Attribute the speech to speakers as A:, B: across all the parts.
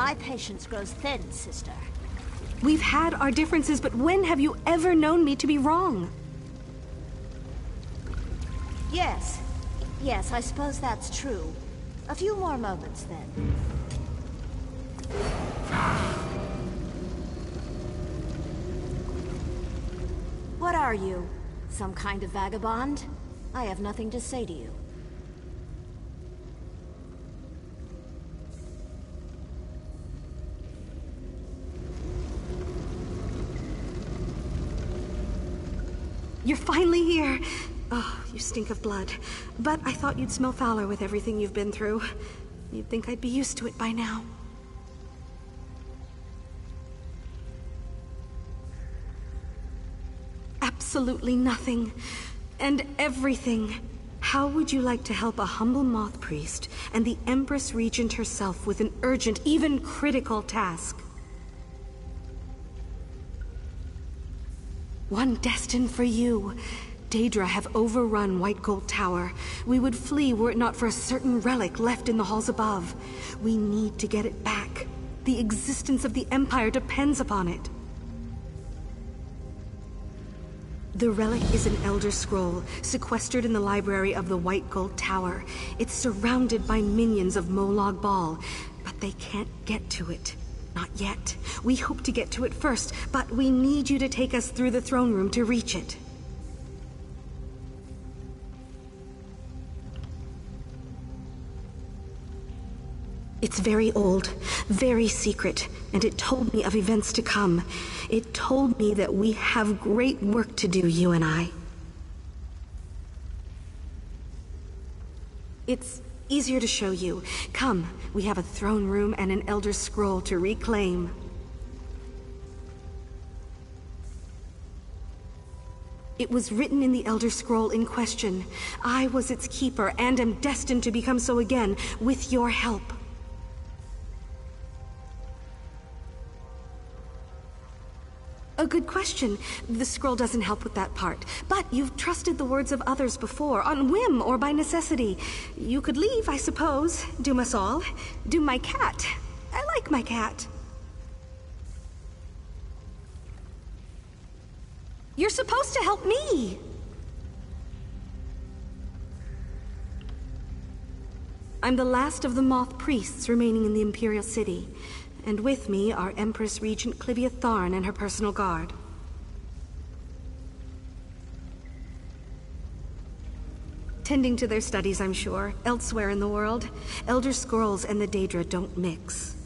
A: My patience grows thin, sister.
B: We've had our differences, but when have you ever known me to be wrong?
A: Yes. Yes, I suppose that's true. A few more moments, then. What are you? Some kind of vagabond? I have nothing to say to you.
B: You're finally here. Oh, you stink of blood. But I thought you'd smell fouler with everything you've been through. You'd think I'd be used to it by now. Absolutely nothing. And everything. How would you like to help a humble moth priest and the Empress Regent herself with an urgent, even critical task? One destined for you. Daedra have overrun White Gold Tower. We would flee were it not for a certain relic left in the halls above. We need to get it back. The existence of the Empire depends upon it. The relic is an Elder Scroll, sequestered in the library of the White Gold Tower. It's surrounded by minions of Molag Bal, but they can't get to it. Not yet. We hope to get to it first, but we need you to take us through the throne room to reach it. It's very old, very secret, and it told me of events to come. It told me that we have great work to do, you and I. It's easier to show you. Come, we have a throne room and an Elder Scroll to reclaim. It was written in the Elder Scroll in question. I was its keeper and am destined to become so again, with your help. A good question. The scroll doesn't help with that part. But you've trusted the words of others before, on whim or by necessity. You could leave, I suppose. Doom us all. Doom my cat. I like my cat. You're supposed to help me! I'm the last of the Moth priests remaining in the Imperial City. And with me are Empress Regent Civia Tharn and her personal guard. Tending to their studies, I'm sure, elsewhere in the world. Elder Scrolls and the Daedra don't mix.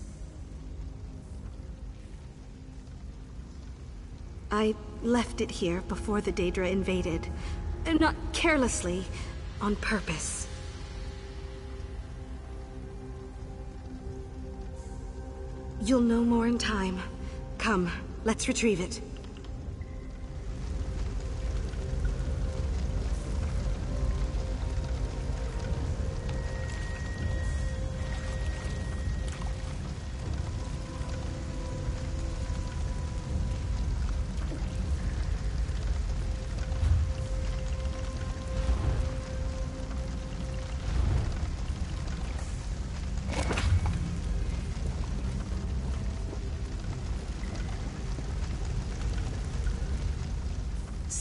B: I left it here before the Daedra invaded. Not carelessly, on purpose. You'll know more in time. Come, let's retrieve it.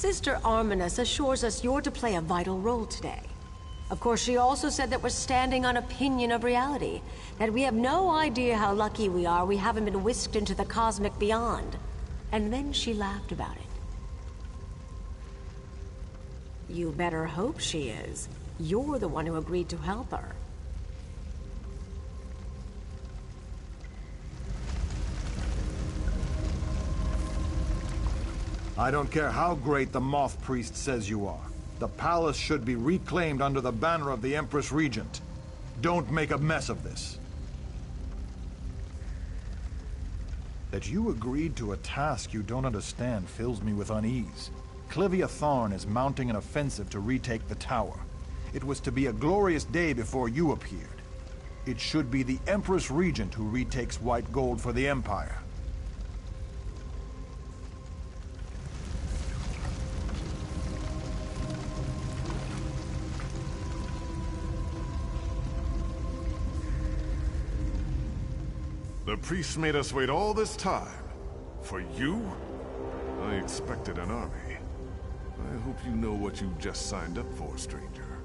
C: Sister Arminas assures us you're to play a vital role today. Of course, she also said that we're standing on a pinion of reality, that we have no idea how lucky we are we haven't been whisked into the cosmic beyond. And then she laughed about it. You better hope she is. You're the one who agreed to help her.
D: I don't care how great the Moth Priest says you are. The palace should be reclaimed under the banner of the Empress Regent. Don't make a mess of this. That you agreed to a task you don't understand fills me with unease. Civia Tharn is mounting an offensive to retake the tower. It was to be a glorious day before you appeared. It should be the Empress Regent who retakes White Gold for the Empire.
E: The priests made us wait all this time. For you? I expected an army. I hope you know what you just signed up for, stranger.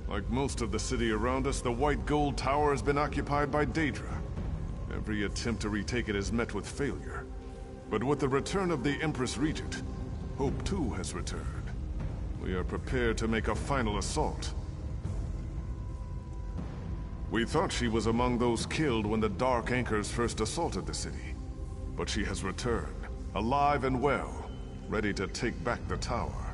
E: Like most of the city around us, the White Gold Tower has been occupied by Daedra. Every attempt to retake it is met with failure. But with the return of the Empress Regent, hope too has returned. We are prepared to make a final assault. We thought she was among those killed when the Dark Anchors first assaulted the city. But she has returned, alive and well, ready to take back the tower.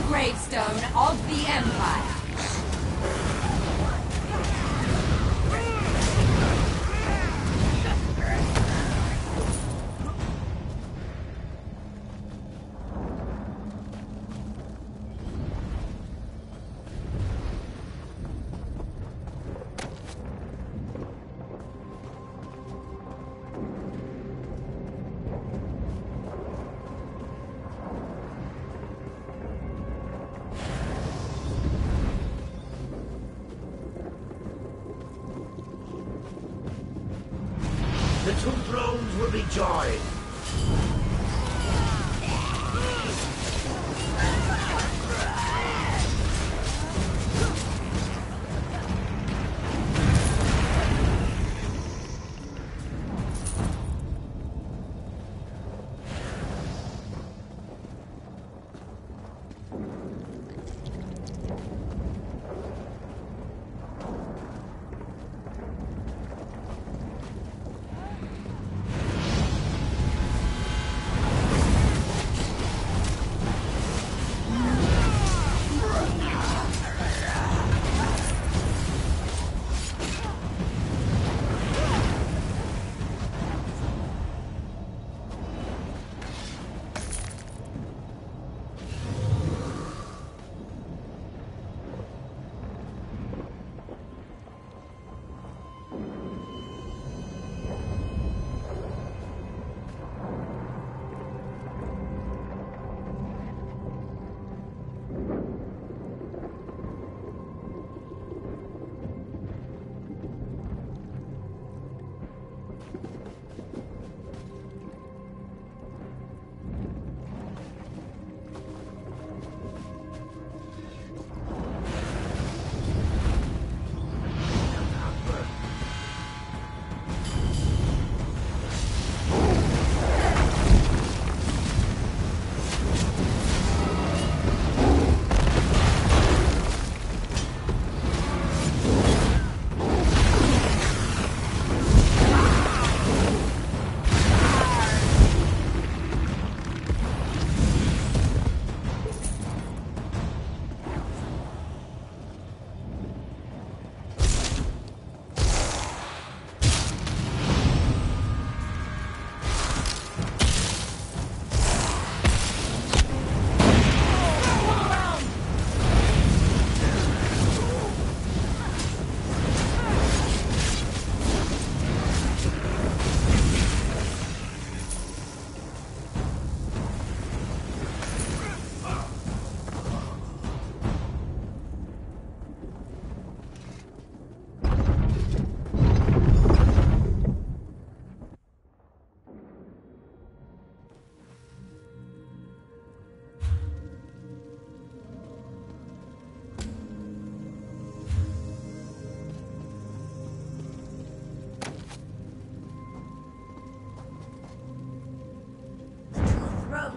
F: Gravestone of the Empire.
G: The two thrones will be joined.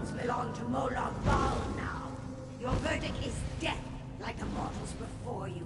F: thrones belong to Molag Bal now. Your verdict is death, like the mortals before you.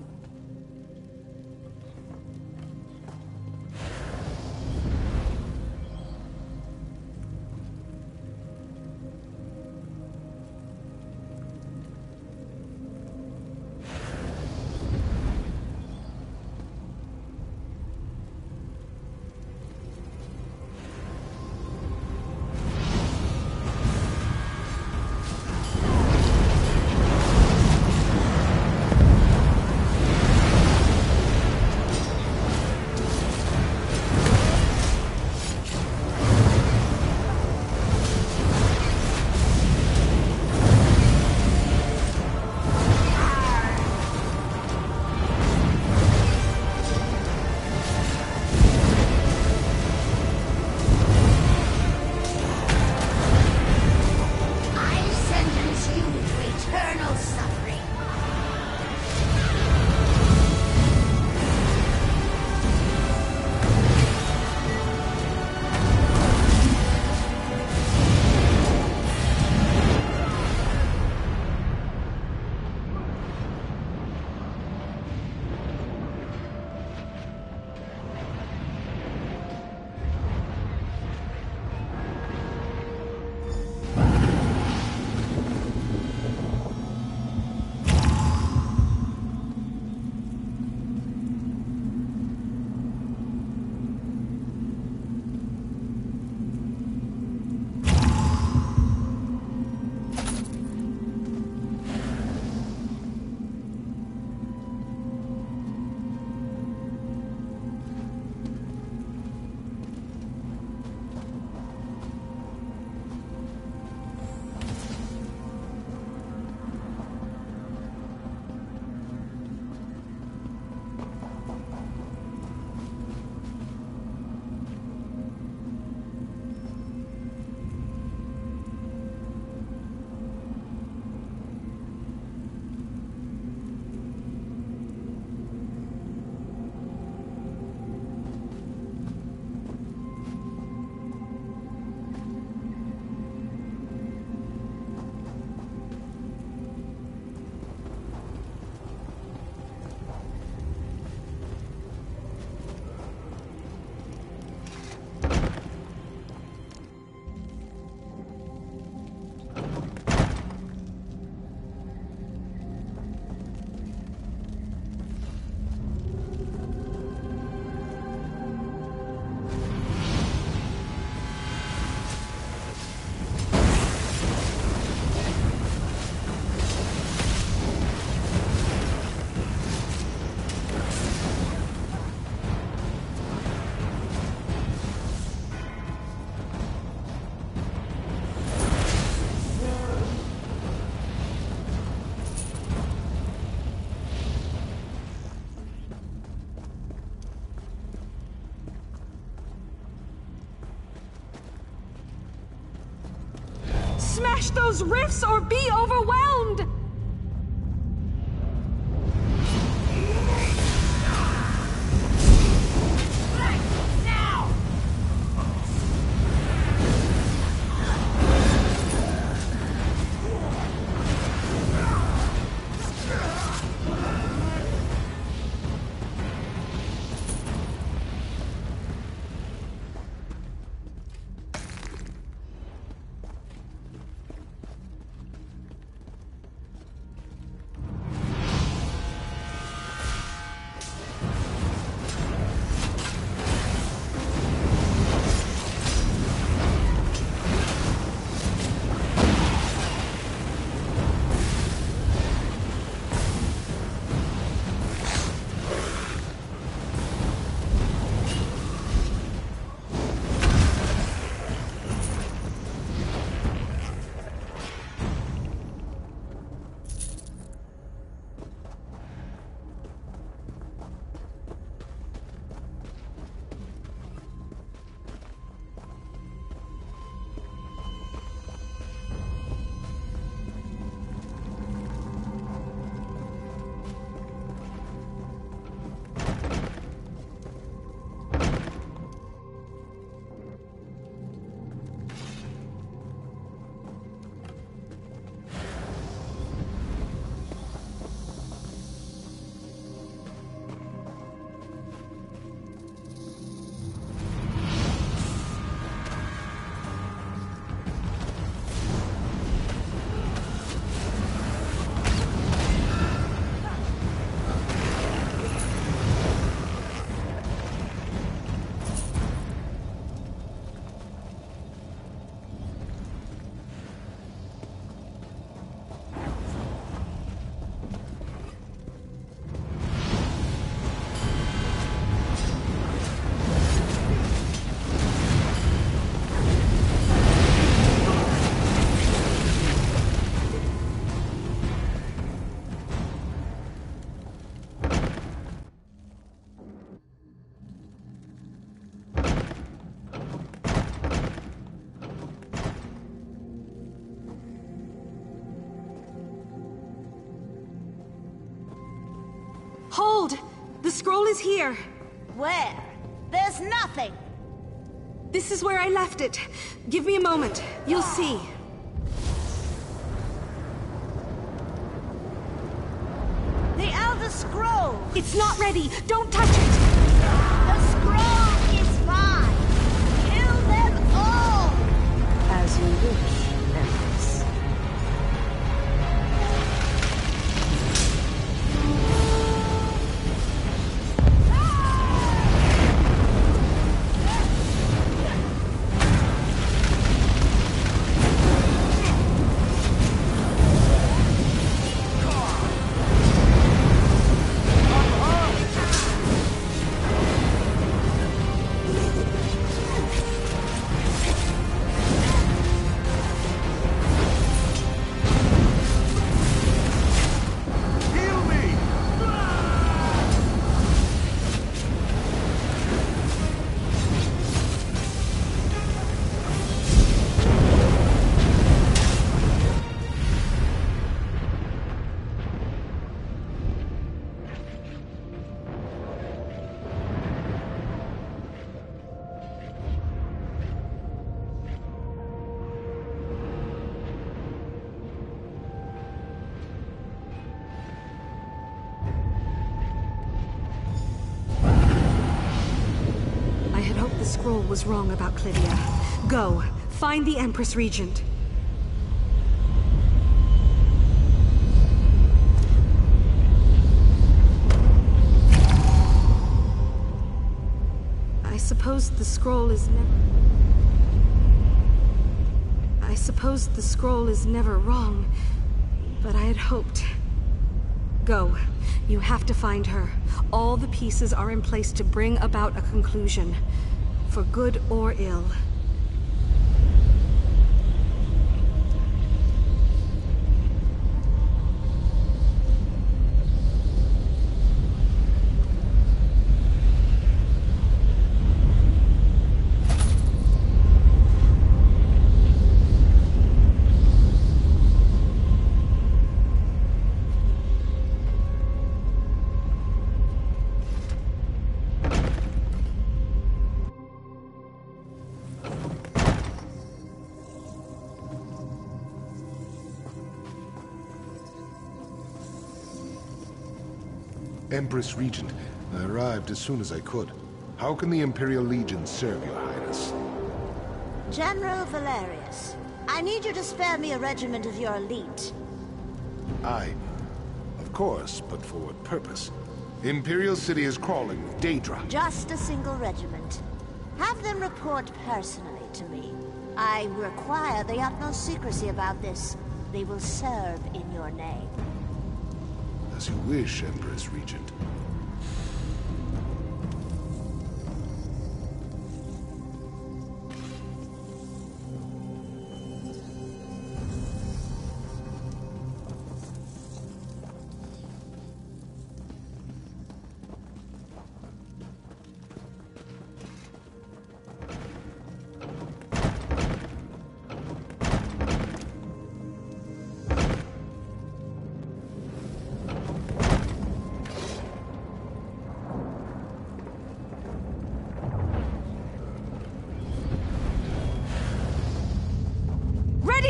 B: Smash those rifts or be overwhelmed! scroll is here.
A: Where? There's nothing!
B: This is where I left it. Give me a moment. You'll see.
A: The Elder Scroll!
B: It's not ready. Don't touch it.
A: The scroll is mine! Kill them all!
C: As you wish, Empress.
B: The scroll was wrong about Civia. Go, find the Empress Regent. I suppose the scroll is never wrong, but I had hoped. Go. You have to find her. All the pieces are in place to bring about a conclusion. For good or ill.
H: Empress Regent, I arrived as soon as I could. How can the Imperial Legion serve your highness?
A: General Valerius, I need you to spare me a regiment of your elite.
H: Aye. Of course, but for what purpose? Imperial City is crawling with Daedra.
A: Just a single regiment. Have them report personally to me. I require the utmost secrecy about this. They will serve in your name.
H: As you wish, Empress Regent.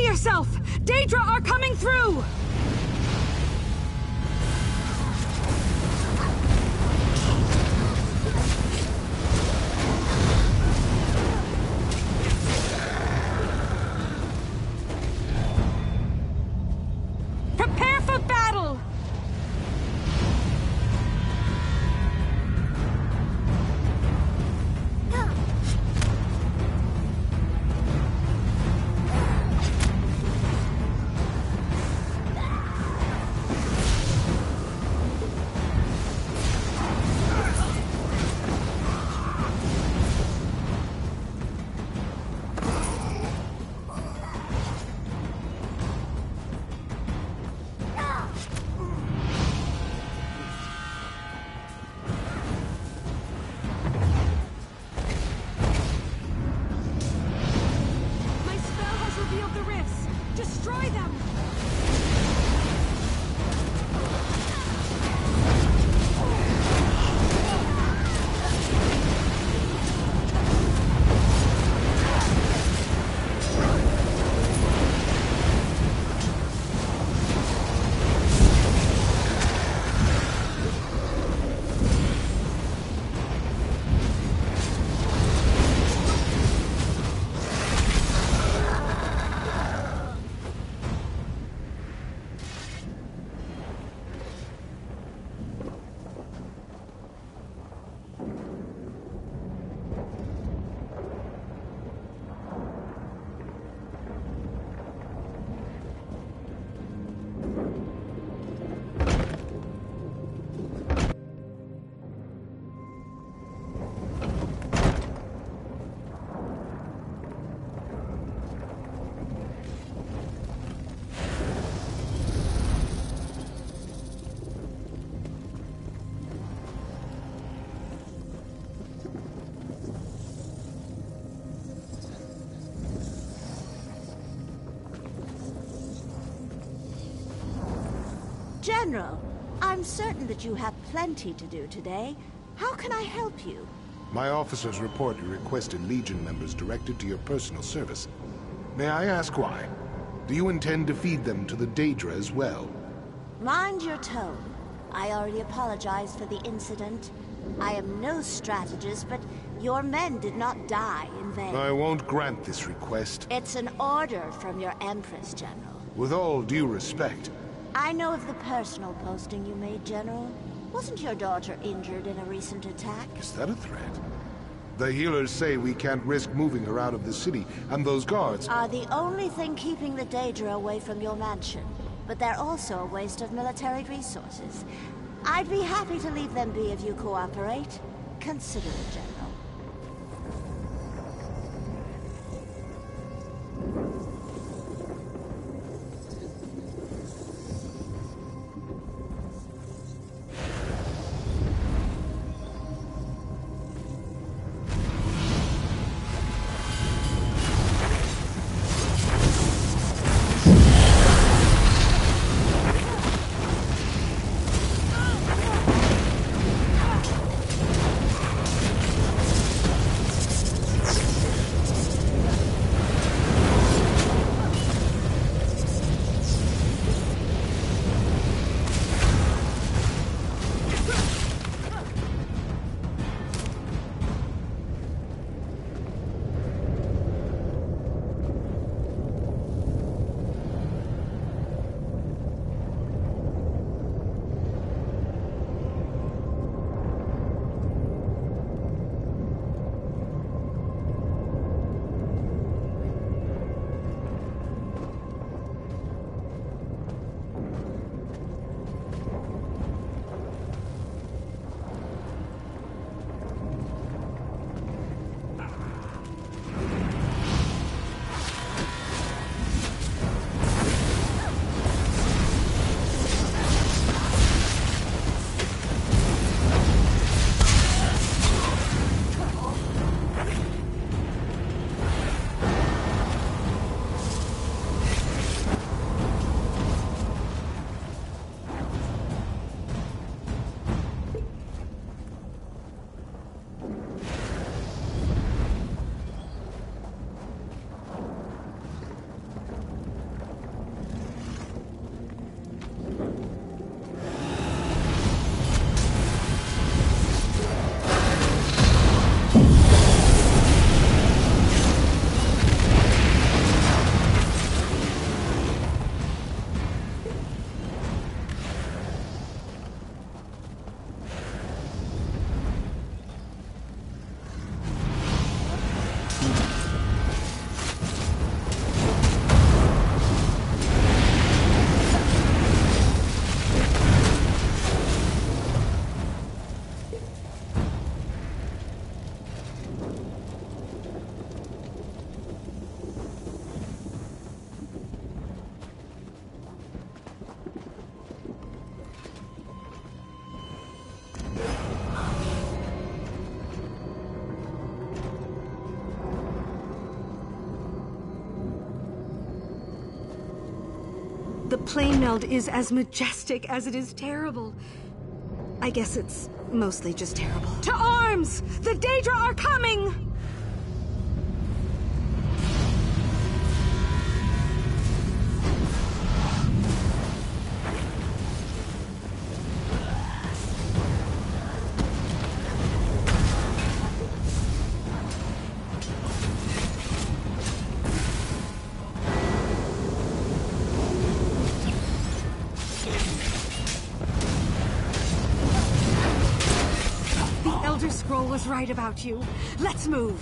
B: Yourself! Daedra are coming through! Prepare for battle!
A: General, I'm certain that you have plenty to do today. How can I help you?
H: My officers report you requested Legion members directed to your personal service. May I ask why? Do you intend to feed them to the Daedra as well?
A: Mind your tone. I already apologized for the incident. I am no strategist, but your men did not die in vain.
H: I won't grant this request.
A: It's an order from your Empress, General.
H: With all due respect.
A: I know of the personal posting you made, General. Wasn't your daughter injured in a recent attack?
H: Is that a threat? The healers say we can't risk moving her out of the city, and those guards
A: are the only thing keeping the Daedra away from your mansion. But they're also a waste of military resources. I'd be happy to leave them be if you cooperate. Consider it, General.
B: The Planemeld is as majestic as it is terrible. I guess it's mostly just terrible. To arms! The Daedra are coming! Scroll was right about you. Let's move.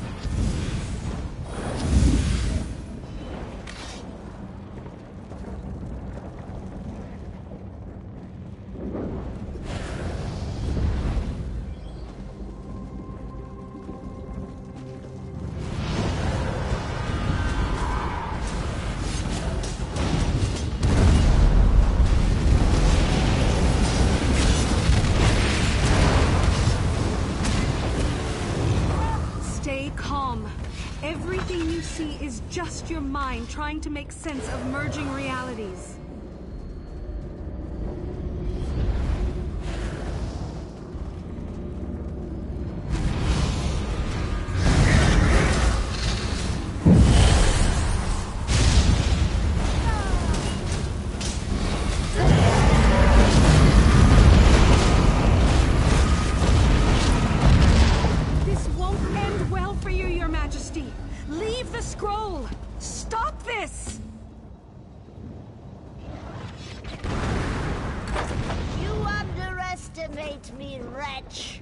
B: Everything you see is just your mind trying to make sense of merging realities.
A: filthy wretch!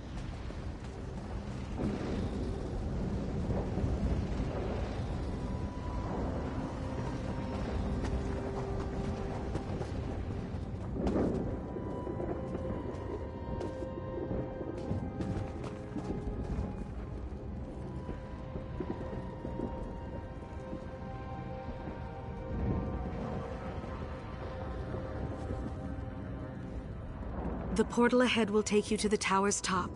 B: The portal ahead will take you to the tower's top,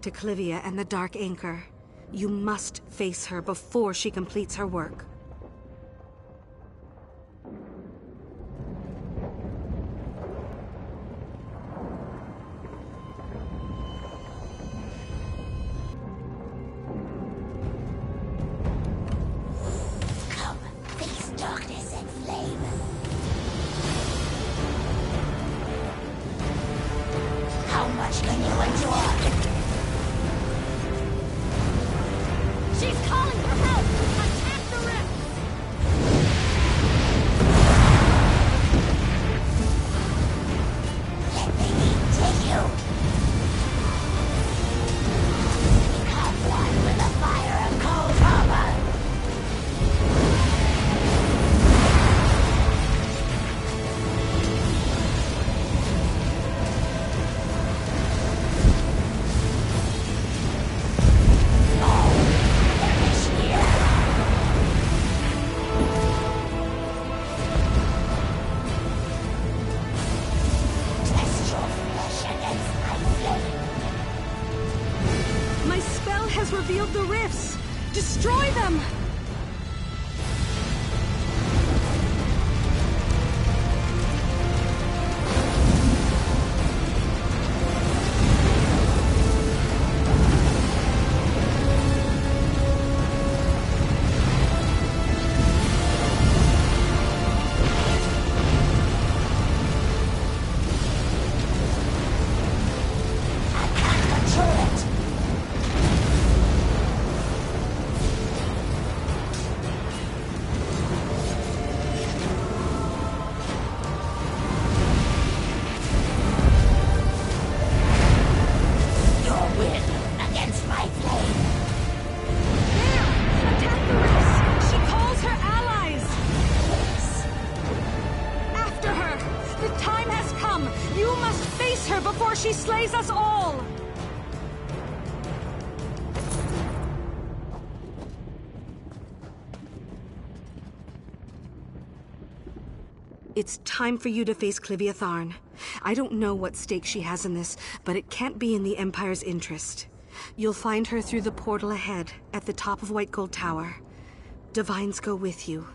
B: to Civia and the Dark Anchor. You must face her before she completes her work.
F: Come, face darkness and flame. How much can you endure?
A: She's calling for help! Attack the rift!
F: Let the heat take you. Become one with the fire of cold harbor. Test your flesh against my flame.
B: My spell has revealed the rifts! Destroy them!
F: I can't control it. Your will against my flame.
B: Attack the rifts! She calls her allies! After her! The time has come! You must face her before she slays us all! It's time for you to face Civia Tharn. I don't know what stake she has in this, but it can't be in the Empire's interest. You'll find her through the portal ahead, at the top of White Gold Tower. Divines go with you.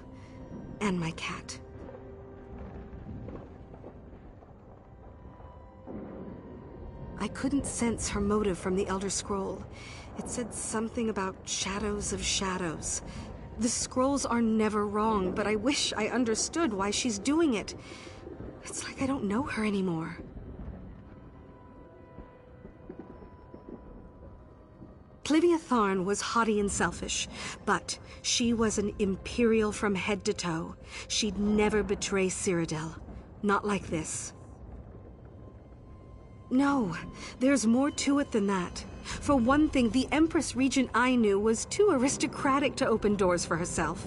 B: And my cat. I couldn't sense her motive from the Elder Scroll. It said something about shadows of shadows. The scrolls are never wrong, but I wish I understood why she's doing it. It's like I don't know her anymore. Civia Tharn was haughty and selfish, but she was an Imperial from head to toe. She'd never betray Cyrodiil. Not like this. No, there's more to it than that. For one thing, the Empress Regent I knew was too aristocratic to open doors for herself.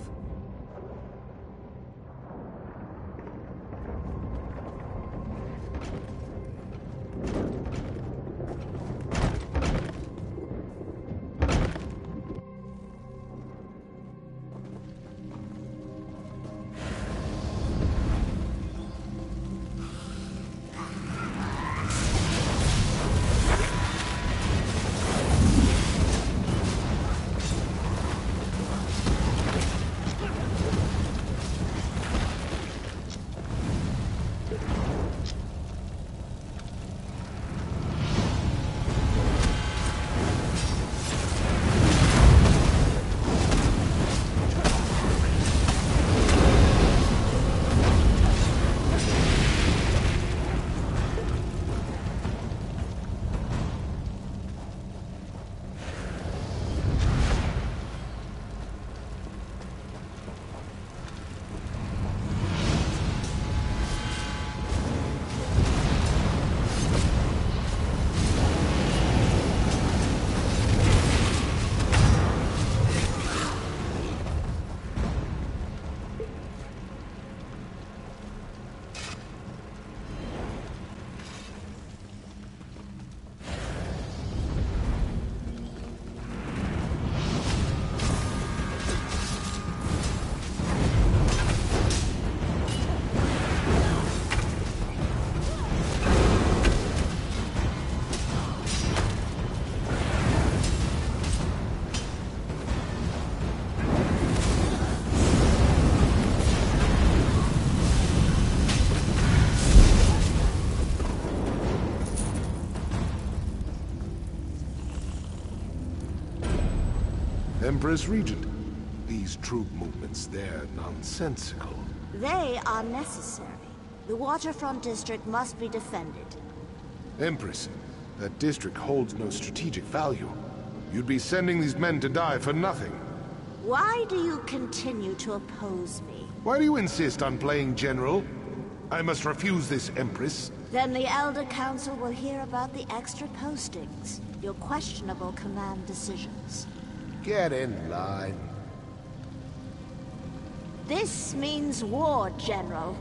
H: Empress Regent. These troop movements, they're nonsensical.
A: They are necessary. The waterfront district must be defended.
H: Empress, that district holds no strategic value. You'd be sending these men to die for nothing.
A: Why do you continue to oppose me?
H: Why do you insist on playing general? I must refuse this, Empress.
A: Then the Elder Council will hear about the extra postings, your questionable command decisions.
H: Get in line.
A: This means war, General.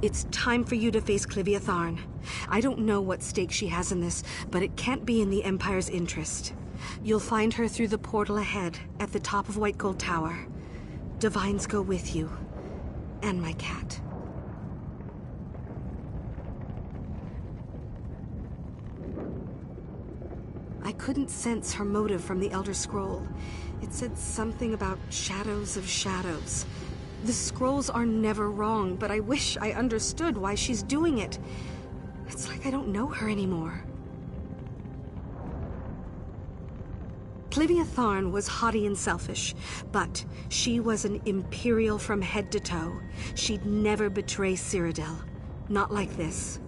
B: It's time for you to face Civia Tharn. I don't know what stake she has in this, but it can't be in the Empire's interest. You'll find her through the portal ahead, at the top of White Gold Tower. Divines go with you. And my cat. I couldn't sense her motive from the Elder Scroll. It said something about shadows of shadows. The scrolls are never wrong, but I wish I understood why she's doing it. It's like I don't know her anymore. Civia Tharn was haughty and selfish, but she was an Imperial from head to toe. She'd never betray Cyrodiil. Not like this.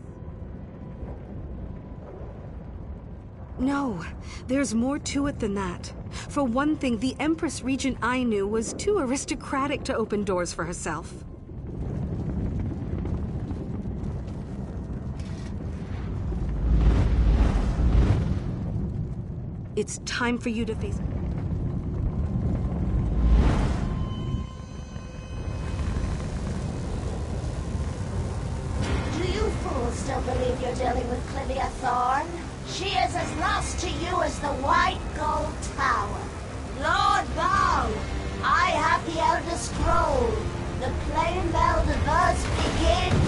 B: No, there's more to it than that. For one thing, the Empress Regent I knew was too aristocratic to open doors for herself. It's time for you to face...
A: Do you fools still believe you're dealing with Civia Tharn? She is as lost to you as the White Gold Tower. Lord Bow, I have the Elder Scroll. The Planemeld Obverse begins.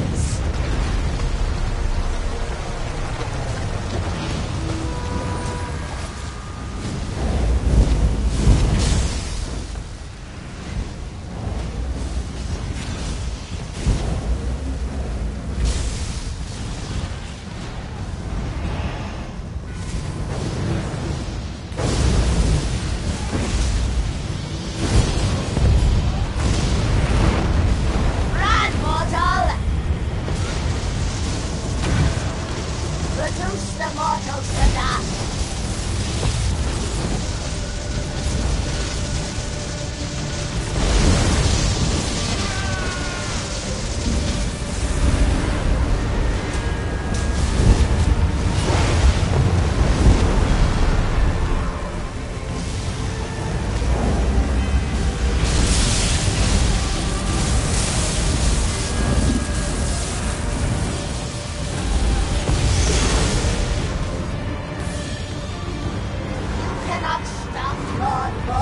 A: cannot stop Lord Bo.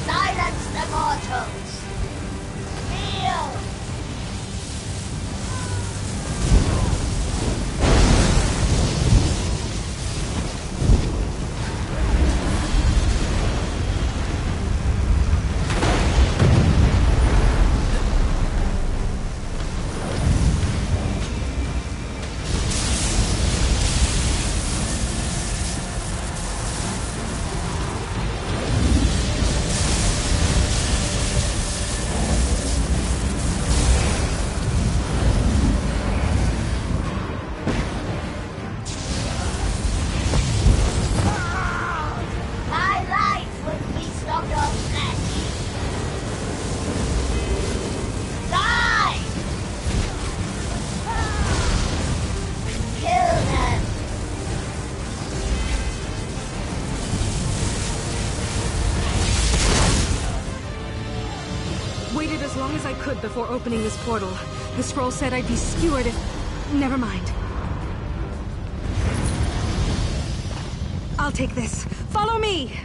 A: Silence the mortals. Kneel.
B: Before opening this portal. The scroll said I'd be skewered if... Never mind. I'll take this. Follow me!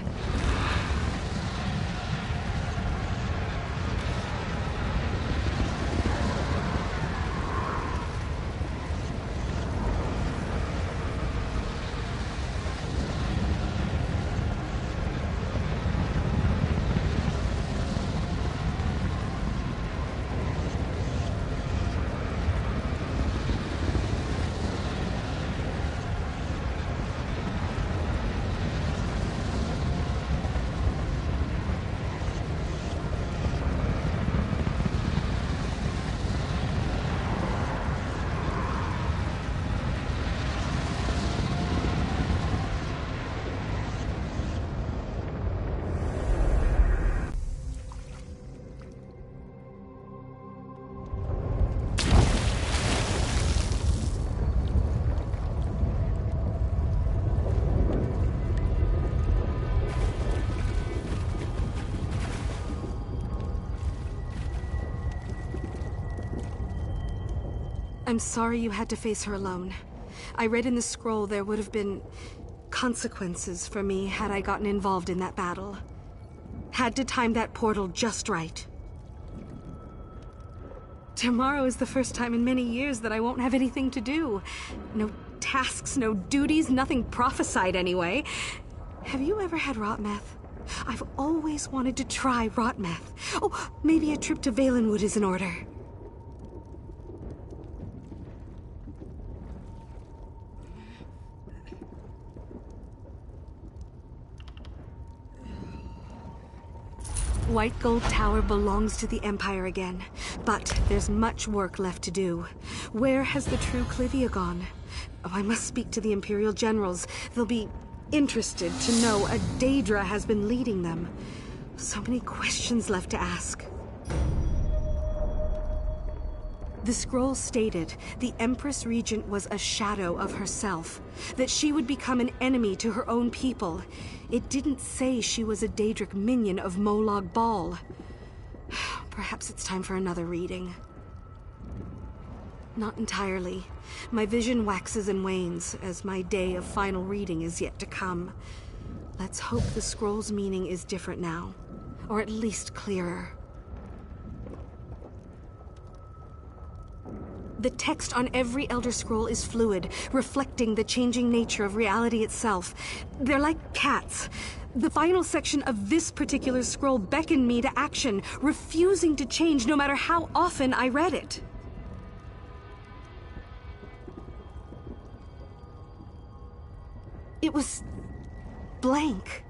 B: I'm sorry you had to face her alone. I read in the scroll there would have been consequences for me had I gotten involved in that battle. Had to time that portal just right. Tomorrow is the first time in many years that I won't have anything to do. No tasks, no duties, nothing prophesied anyway. Have you ever had rot meth? I've always wanted to try rot meth. Oh, maybe a trip to Valenwood is in order. White Gold Tower belongs to the Empire again, but there's much work left to do. Where has the true Civia gone? Oh, I must speak to the Imperial generals. They'll be interested to know a Daedra has been leading them. So many questions left to ask. The scroll stated the Empress Regent was a shadow of herself, that she would become an enemy to her own people. It didn't say she was a Daedric minion of Molag Bal. Perhaps it's time for another reading. Not entirely. My vision waxes and wanes, as my day of final reading is yet to come. Let's hope the scroll's meaning is different now, or at least clearer. The text on every Elder Scroll is fluid, reflecting the changing nature of reality itself. They're like cats. The final section of this particular scroll beckoned me to action, refusing to change no matter how often I read it. It was blank.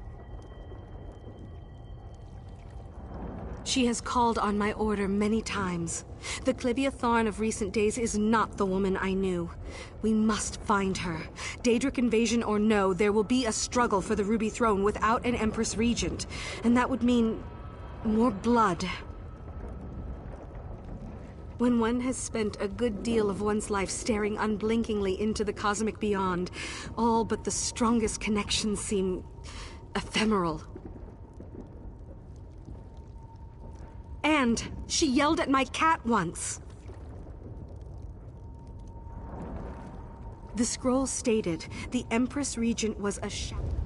B: She has called on my order many times. The Civia Thorn of recent days is not the woman I knew. We must find her. Daedric invasion or no, there will be a struggle for the Ruby Throne without an Empress Regent. And that would mean more blood. When one has spent a good deal of one's life staring unblinkingly into the cosmic beyond, all but the strongest connections seem ephemeral. And she yelled at my cat once. The scroll stated the Empress Regent was a shadow.